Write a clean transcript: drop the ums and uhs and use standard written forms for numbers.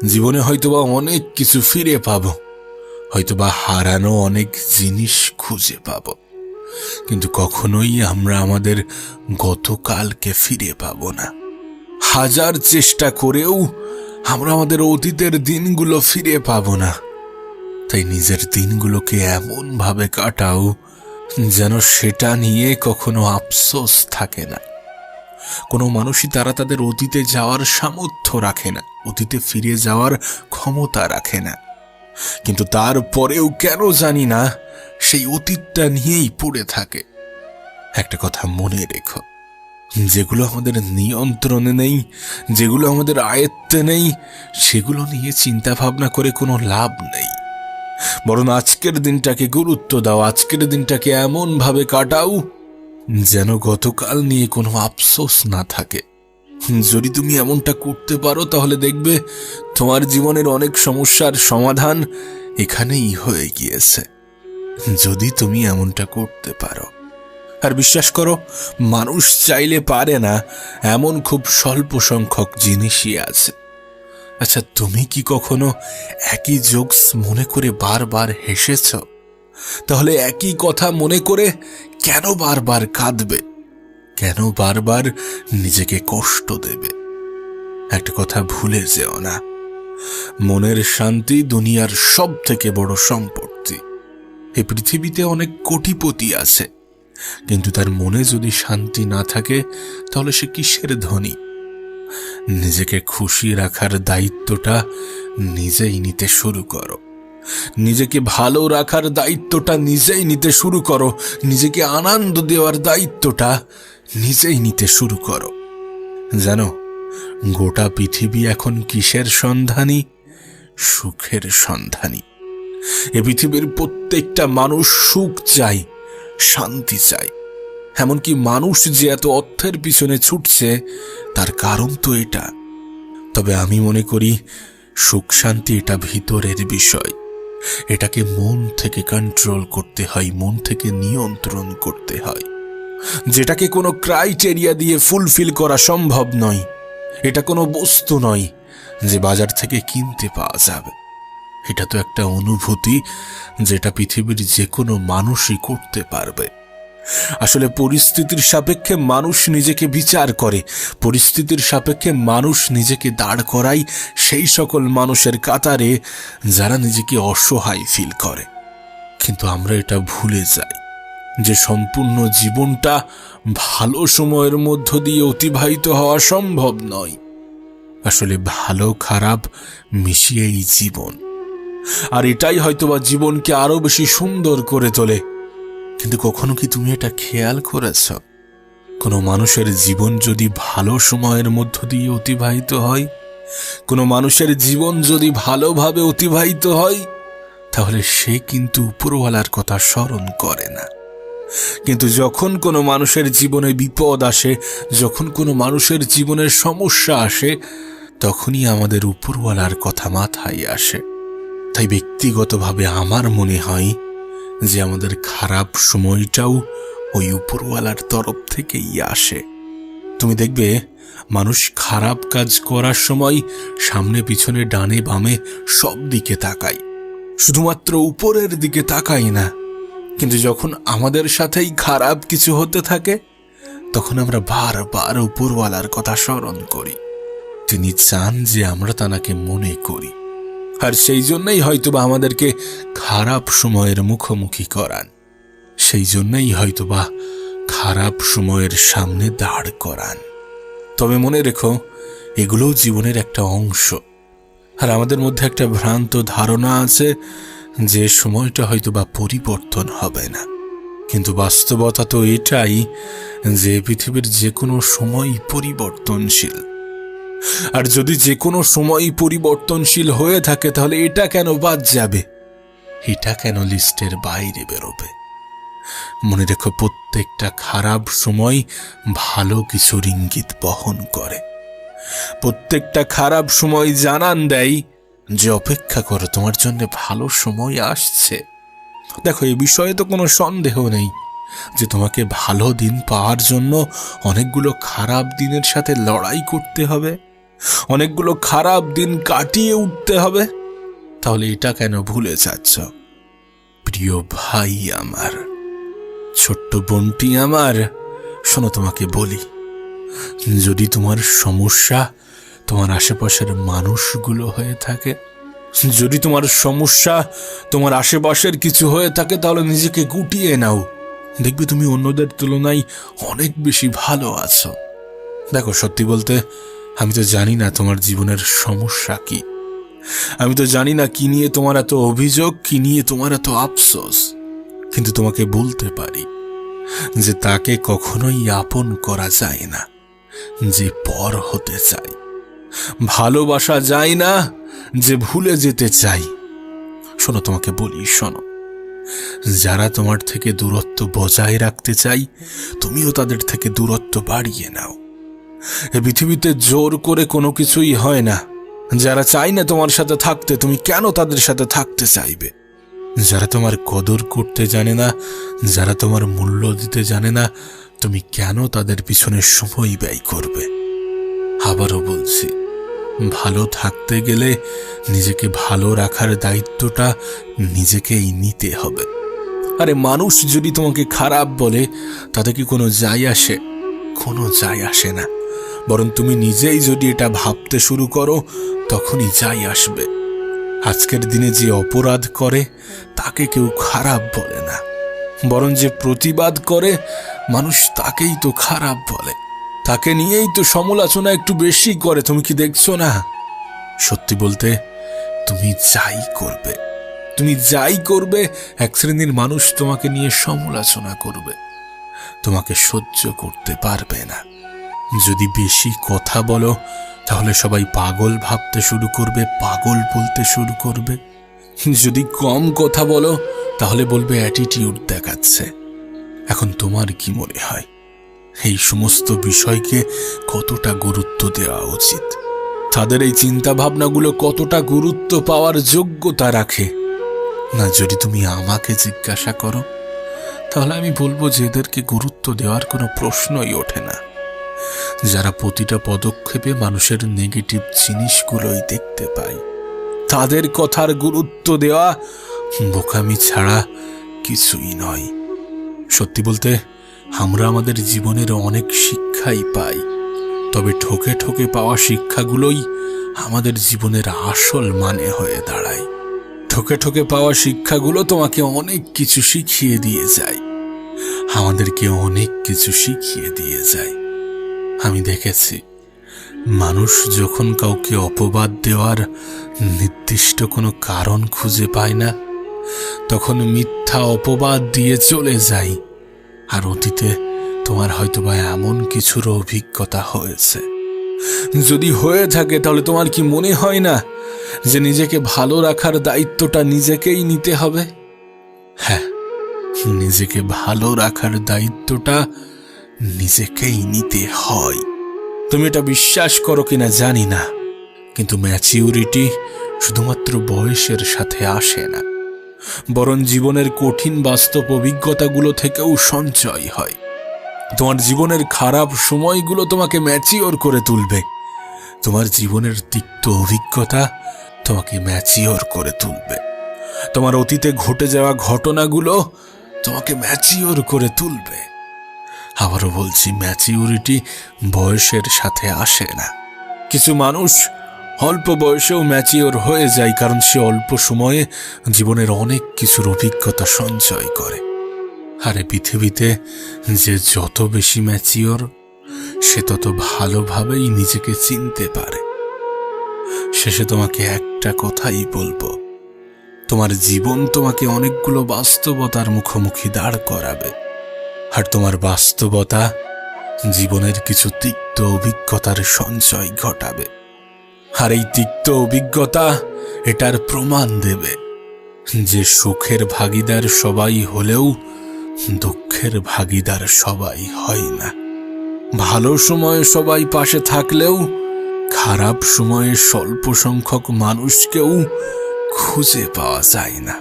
জীবনে হয়তোবা অনেক কিছু ফিরে পাবো, হয়তোবা হারানো অনেক জিনিস খুঁজে পাবো, কিন্তু কখনোই আমরা আমাদের গতকালকে ফিরে পাবো না। হাজার চেষ্টা করেও আমরা আমাদের অতীতের দিনগুলো ফিরে পাবো না। তাই নিজের দিনগুলোকে এমন ভাবে কাটাও যেন সেটা নিয়ে কখনো আফসোস থাকে না। কোনো মানুষই তাদের অতীতে যাওয়ার সামর্থ্য রাখে না, অতীতে ফিরে যাওয়ার ক্ষমতা রাখে না, কিন্তু তারপরেও কেন জানি না সেই অতীতটা নিয়েই পড়ে থাকে। একটা কথা মনে রেখো, যেগুলো আমাদের নিয়ন্ত্রণে নেই, যেগুলো আমাদের আয়ত্তে নেই, সেগুলো নিয়ে চিন্তা ভাবনা করে কোনো লাভ নেই। বরং আজকের দিনটাকে গুরুত্ব দাও, আজকের দিনটাকে এমন ভাবে কাটাও যেন গতকাল নিয়ে কোনো আফসোস না থাকে। যদি তুমি এমনটা করতে পারো তাহলে দেখবে তোমার জীবনের অনেক সমস্যার সমাধান এখানেই হয়ে গিয়েছে। যদি তুমি এমনটা করতে পারো। আর বিশ্বাস করো, মানুষ চাইলে পারে না এমন খুব স্বল্প সংখ্যক জিনিসই আছে। আচ্ছা, তুমি কি কখনো একই জোকস মনে করে বারবার হেসেছ? তাহলে একই কথা মনে করে কেন বারবার কাঁদবে? কেন বারবার নিজেকে কষ্ট দেবে? একটা কথা ভুলে যেও না, মনের শান্তি দুনিয়ার সব থেকে বড় সম্পত্তি। এই পৃথিবীতে অনেক কোটিপতি আছে, কিন্তু তার মনে যদি শান্তি না থাকে তাহলে সে কিসের ধনী? নিজেকে খুশি রাখার দায়িত্বটা নিজেই নিতে শুরু করো। নিজেকে ভালো রাখার দায়িত্বটা নিজেই নিতে শুরু করো। নিজেকে আনন্দ দেওয়ার দায়িত্বটা নিজেই নিতে শুরু করো। জানো, গোটা পৃথিবী এখন কিসের সন্ধানী? সুখের সন্ধানী। এ পৃথিবীর প্রত্যেকটা মানুষ সুখ চায়, শান্তি চায়। এমনকি মানুষ যে এত অর্থের পিছনে ছুটছে তার কারণ তো এটা। তবে আমি মনে করি সুখ শান্তি এটা ভিতরের বিষয়। এটাকে মন থেকে কন্ট্রোল করতে হয়, মন থেকে নিয়ন্ত্রণ করতে হয়, যেটাকে কোনো ক্রাইটেরিয়া দিয়ে ফুলফিল করা সম্ভব নয়। এটা কোনো বস্তু নয় যে বাজার থেকে কিনতে পাওয়া যাবে। এটা তো একটা অনুভূতি যেটা পৃথিবীর যে কোনো মানুষই করতে পারবে। আসলে পরিস্থিতির সাপেক্ষে মানুষ নিজেকে বিচার করে, পরিস্থিতির সাপেক্ষে মানুষ নিজেকে দাঁড় করায় সেই সকল মানুষের কাতারে যারা নিজেকে অসহায় ফিল করে। কিন্তু আমরা এটা ভুলে যাই যে সম্পূর্ণ জীবনটা ভালো সময়ের মধ্য দিয়ে অতিবাহিত হওয়া সম্ভব নয়। আসলে ভালো খারাপ মিশিয়েই জীবন, আর এটাই হয়তোবা জীবনকে আরো বেশি সুন্দর করে তোলে। কিন্তু কখনো কি তুমি এটা খেয়াল করেছ, কোনো মানুষের জীবন যদি ভালো সময়ের মধ্য দিয়ে অতিবাহিত হয়, কোনো মানুষের জীবন যদি ভালোভাবে অতিবাহিত হয়, তাহলে সে কিন্তু উপরওয়ালার কথা স্মরণ করে না। কিন্তু যখন কোনো মানুষের জীবনে বিপদ আসে, যখন কোনো মানুষের জীবনের সমস্যা আসে, তখনই আমাদের উপরওয়ালার কথা মাথায় আসে। তাই ব্যক্তিগতভাবে আমার মনে হয় যে আমাদের খারাপ সময়টাও ওই উপরওয়ালার তরফ থেকেই আসে। তুমি দেখবে মানুষ খারাপ কাজ করার সময় সামনে পিছনে ডানে বামে সব দিকে তাকায়, শুধুমাত্র উপরের দিকে তাকাই না। কিন্তু যখন আমাদের সাথেই খারাপ কিছু হতে থাকে তখন আমরা বারবার উপরওয়ালার কথা স্মরণ করি। তিনি চান যে আমরা তাকে মনে করি, আর সেই জন্যই হয়তোবা আমাদেরকে খারাপ সময়ের মুখোমুখি করান, সেই জন্যই হয়তোবা খারাপ সময়ের সামনে দাঁড় করান। তবে মনে রেখো, এগুলোও জীবনের একটা অংশ। আর আমাদের মধ্যে একটা ভ্রান্ত ধারণা আছে যে সময়টা হয়তোবা পরিবর্তন হবে না, কিন্তু বাস্তবতা তো এটাই যে পৃথিবীর যে কোনো সময় পরিবর্তনশীল। আর যদি যে কোনো সময় পরিবর্তনশীল হয়ে থাকে তাহলে এটা কেন বাদ যাবে? এটা কেন লিস্টের বাইরে বেরোবে? মনে রেখো, প্রত্যেকটা খারাপ সময় ভালো কিছুর ইঙ্গিত বহন করে। প্রত্যেকটা খারাপ সময় জানান দেয় যে অপেক্ষা করো, তোমার জন্য ভালো সময় আসছে। দেখো, এই বিষয়ে তো কোনো সন্দেহ নেই যে তোমাকে ভালো দিন পাওয়ার জন্য অনেকগুলো খারাপ দিনের সাথে লড়াই করতে হবে। অনেকগুলো খারাপ দিন কাটিয়ে উঠতে হবে? তাহলে এটা কেন ভুলে যাচ্ছ? প্রিয় ভাই আমার, ছোট্ট বোনটি আমার, শোনো, তোমাকে বলি, যদি তোমার সমস্যা তোমার আশেপাশের মানুষগুলো হয়ে থাকে, যদি তোমার সমস্যা তোমার আশেপাশের কিছু হয়ে থাকে, তাহলে নিজেকে গুটিয়ে নাও। দেখবে তুমি অন্যদের তুলনায় অনেক বেশি ভালো আছো। দেখো, সত্যি বলতে আমি তো জানি না তোমার জীবনের সমস্যা কি। আমি তো জানি না কি নিয়ে তোমার এত অভিযোগ, কি নিয়ে তোমার এত আফসোস। কিন্তু তোমাকে বলতে পারি যে তাকে কখনোই আপন করা যায় না যে পর হতে চায়, ভালোবাসা যায় না যে ভুলে যেতে চাই। শোনো, তোমাকে বলি, শোনো, যারা তোমার থেকে দূরত্ব বজায় রাখতে চাই, তুমিও তাদের থেকে দূরত্ব বাড়িয়ে নাও। এ পৃথিবীতে জোর করে কোনো কিছুই হয় না। যারা চাই না তোমার সাথে থাকতে, তুমি কেন তাদের সাথে থাকতে চাইবে? যারা তোমার কদর করতে জানে না, যারা তোমার মূল্য দিতে জানে না, তুমি কেন তাদের পিছনে সময় ব্যয় করবে? আবারও বলছি, ভালো থাকতে গেলে নিজেকে ভালো রাখার দায়িত্বটা নিজেকেই নিতে হবে। আরে মানুষ যদি তোমাকে খারাপ বলে, তাতে কি কোনো যায় আসে? কোনো যায় আসে না। বরং তুমি নিজেই যদি এটা ভাবতে শুরু করো, তখনই যায় আসবে। আজকের দিনে যে অপরাধ করে তাকে কেউ খারাপ বলে না, বরং যে প্রতিবাদ করে মানুষ তাকেই তো খারাপ বলে। তাকে নিয়েই তো সমালোচনা একটু বেশি করে। তুমি কি দেখছো না? সত্যি বলতে, তুমি যাই করবে, এক শ্রেণীর মানুষ তোমাকে নিয়ে সমালোচনা করবে, তোমাকে সহ্য করতে পারবে না। যদি বেশি কথা বলো, তাহলে সবাই পাগল ভাবতে শুরু করবে, পাগল বলতে শুরু করবে। যদি কম কথা বলো, তাহলে বলবে অ্যাটিটিউড দেখাচ্ছে। এখন তোমার কি মনে হয়, এই সমস্ত বিষয়কে কতটা গুরুত্ব দেওয়া উচিত? তাদের এই চিন্তা ভাবনাগুলো কতটা গুরুত্ব পাওয়ার যোগ্যতা রাখে? না, যদি তুমি আমাকে জিজ্ঞাসা করো, তাহলে আমি বলবো যে এদেরকে গুরুত্ব দেওয়ার কোনো প্রশ্নই ওঠে না। যারা প্রতিটা পদক্ষেপে মানুষের নেগেটিভ জিনিসগুলোই দেখতে পায়, তাদের কথার গুরুত্ব দেওয়া বোকামি ছাড়া কিছুই নয়। সত্যি বলতে, আমরা আমাদের জীবনের অনেক শিক্ষাই পাই, তবে ঠকে ঠকে পাওয়া শিক্ষাগুলোই আমাদের জীবনের আসল মানে হয়ে দাঁড়ায়। ঠকে ঠকে পাওয়া শিক্ষাগুলো তোমাকে অনেক কিছু শিখিয়ে দিয়ে যায়, আমাদেরকে অনেক কিছু শিখিয়ে দিয়ে যায়। আমি দেখেছি, মানুষ যখন কাউকে অপবাদ দেওয়ার নির্দিষ্ট কোনো কারণ খুঁজে পায় না, তখন মিথ্যা অপবাদ দিয়ে চলে যায়। আর অতীতে তোমার হয়তোবা এমন কিছুর অভিজ্ঞতা হয়েছে। যদি হয়ে থাকে, তাহলে তোমার কি মনে হয় না যে নিজেকে ভালো রাখার দায়িত্বটা নিজেকেই নিতে হবে? হ্যাঁ, নিজেকে ভালো রাখার দায়িত্বটা নিজেকেই নিতে হয়। তুমি এটা বিশ্বাস করো কিনা জানি না, কিন্তু ম্যাচিউরিটি শুধুমাত্র বয়সের সাথে আসে না, বরং জীবনের কঠিন বাস্তব অভিজ্ঞতাগুলো থেকেও সঞ্চয় হয়। তোমার জীবনের খারাপ সময়গুলো তোমাকে ম্যাচিওর করে তুলবে, তোমার জীবনের তিক্ত অভিজ্ঞতা তোমাকে ম্যাচিওর করে তুলবে, তোমার অতীতে ঘটে যাওয়া ঘটনাগুলো তোমাকে ম্যাচিওর করে তুলবে। আবারও বলছি, ম্যাচিউরিটি বয়সের সাথে আসে না। কিছু মানুষ অল্প বয়সেও ম্যাচিওর হয়ে যায়, কারণ সে অল্প সময়ে জীবনের অনেক কিছুর অভিজ্ঞতা সঞ্চয় করে। আরে পৃথিবীতে যে যত বেশি ম্যাচিওর, সে তত ভালোভাবেই নিজেকে চিনতে পারে। শেষে তোমাকে একটা কথাই বলবো, তোমার জীবন তোমাকে অনেকগুলো বাস্তবতার মুখোমুখি দাঁড় করাবে, আর তোমার বাস্তবতা জীবনের কিছু তিক্ত অভিজ্ঞতার সঞ্চয় ঘটাবে। আর এই তিক্ত অভিজ্ঞতা এটার প্রমাণ দেবে যে সুখের ভাগিদার সবাই হলেও দুঃখের ভাগিদার সবাই হয় না। ভালো সময়ে সবাই পাশে থাকলেও খারাপ সময়ে স্বল্প সংখ্যক মানুষকেও খুঁজে পাওয়া যায় না।